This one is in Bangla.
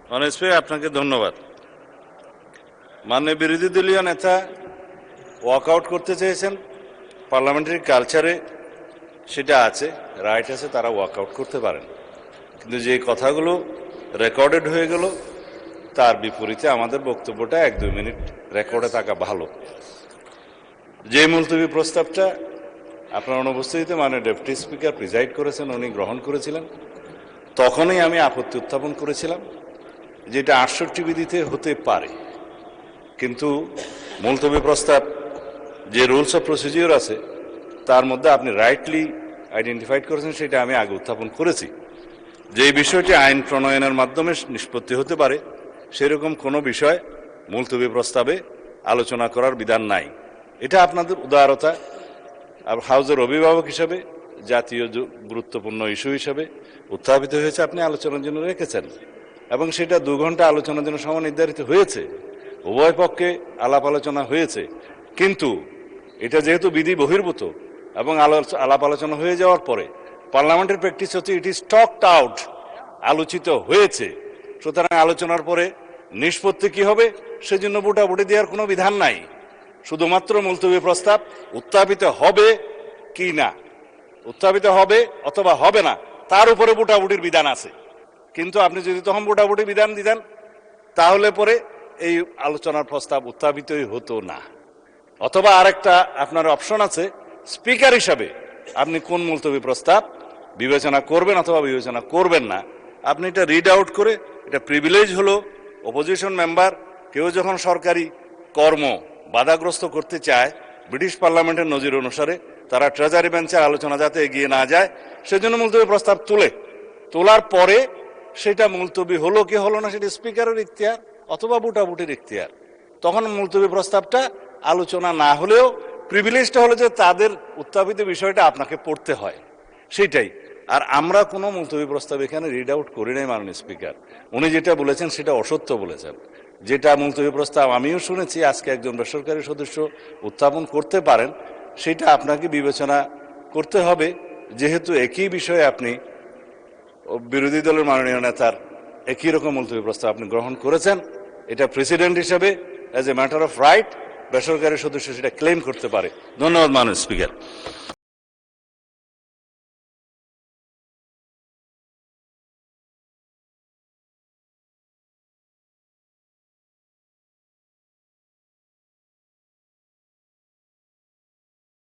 অনেস্টলি আপনাকে ধন্যবাদ। মাননীয় বিরোধী দলীয় নেতা ওয়াকআউট করতে চেয়েছেন, পার্লামেন্টারি কালচারে সেটা আছে, রাইট আছে, তারা ওয়াকআউট করতে পারেন। কিন্তু যে কথাগুলো রেকর্ডেড হয়ে গেল তার বিপরীতে আমাদের বক্তব্যটা 1-2 মিনিট রেকর্ডে থাকা ভালো। যে মুলতবি প্রস্তাবটা আপনার অনুপস্থিতিতে মাননীয় ডেপুটি স্পিকার প্রিজাইড করেছেন, উনি গ্রহণ করেছিলেন, তখনই আমি আপত্তি উত্থাপন করেছিলাম যে এটা 68 বিধিতে হতে পারে, কিন্তু মুলতবি প্রস্তাব যে রুলস অফ প্রসিডিওর আছে তার মধ্যে আপনি রাইটলি আইডেন্টিফাইড করেছেন, সেটা আমি আগে উত্থাপন করেছি। যে বিষয়টি আইন প্রণয়নের মাধ্যমে নিষ্পত্তি হতে পারে সেরকম কোনো বিষয় মুলতবি প্রস্তাবে আলোচনা করার বিধান নাই। এটা আপনাদের উদারতা, হাউজের অভিভাবক হিসাবে জাতীয় গুরুত্বপূর্ণ ইস্যু হিসাবে উত্থাপিত হয়েছে, আপনি আলোচনার জন্য রেখেছেন এবং সেটা 2 ঘন্টা আলোচনার জন্য সময় নির্ধারিত হয়েছে, উভয় পক্ষে আলাপ আলোচনা হয়েছে। কিন্তু এটা যেহেতু বিধি বহির্ভূত এবং আলাপ আলোচনা হয়ে যাওয়ার পরে পার্লামেন্টের প্র্যাকটিস হচ্ছে ইট ইজ টকড আউট, আলোচিত হয়েছে, সুতরাং আলোচনার পরে নিষ্পত্তি কি হবে সেজন্য ভোটাভুটি দেওয়ার কোনো বিধান নাই। শুধুমাত্র মুলতবি প্রস্তাব উত্থাপিত হবে কি না, উত্থাপিত হবে অথবা হবে না তার উপরে ভোটাভুটির বিধান আছে। কিন্তু আপনি যদি তখন ভোটাভুটি বিধান দিতেন তাহলে পরে এই আলোচনার প্রস্তাব উত্থাপিতই হতো না। অথবা আরেকটা আপনার অপশন আছে, স্পিকার হিসাবে আপনি কোন মুলতবি প্রস্তাব বিবেচনা করবেন অথবা বিবেচনা করবেন না, আপনি এটা রিড আউট করে, এটা প্রিভিলেজ হলো অপোজিশন মেম্বার কেউ যখন সরকারি কর্ম বাধাগ্রস্ত করতে চায়, ব্রিটিশ পার্লামেন্টের নজির অনুসারে তারা ট্রেজারি বেঞ্চের আলোচনা যাতে এগিয়ে না যায় সেজন্য মুলতবি প্রস্তাব তোলার পরে সেটা মুলতবি হলো কি হলো না সেটা স্পিকারের ইখতিয়ার অথবা ভোটাভুটির ইখতিয়ার। তখন মুলতবি প্রস্তাবটা আলোচনা না হলেও প্রিভিলেজটা হলো যে তাদের উত্থাপিত বিষয়টা আপনাকে পড়তে হয়, সেটাই। আর আমরা কোনো মুলতবি প্রস্তাব এখানে রিড আউট করি নাই মাননীয় স্পিকার। উনি যেটা বলেছেন সেটা অসত্য বলেছেন। যেটা মুলতবি প্রস্তাব আমিও শুনেছি আজকে একজন বেসরকারি সদস্য উত্থাপন করতে পারেন, সেটা আপনাকে বিবেচনা করতে হবে, যেহেতু একই বিষয়ে আপনি বিরোধী দলের মাননীয় নেতার একই রকম মুলতবি প্রস্তাব আপনি গ্রহণ করেছেন। এটা প্রেসিডেন্ট হিসেবে as a matter of right বেসরকারি সদস্য সেটা ক্লেম করতে পারে। ধন্যবাদ মাননীয় স্পিকার।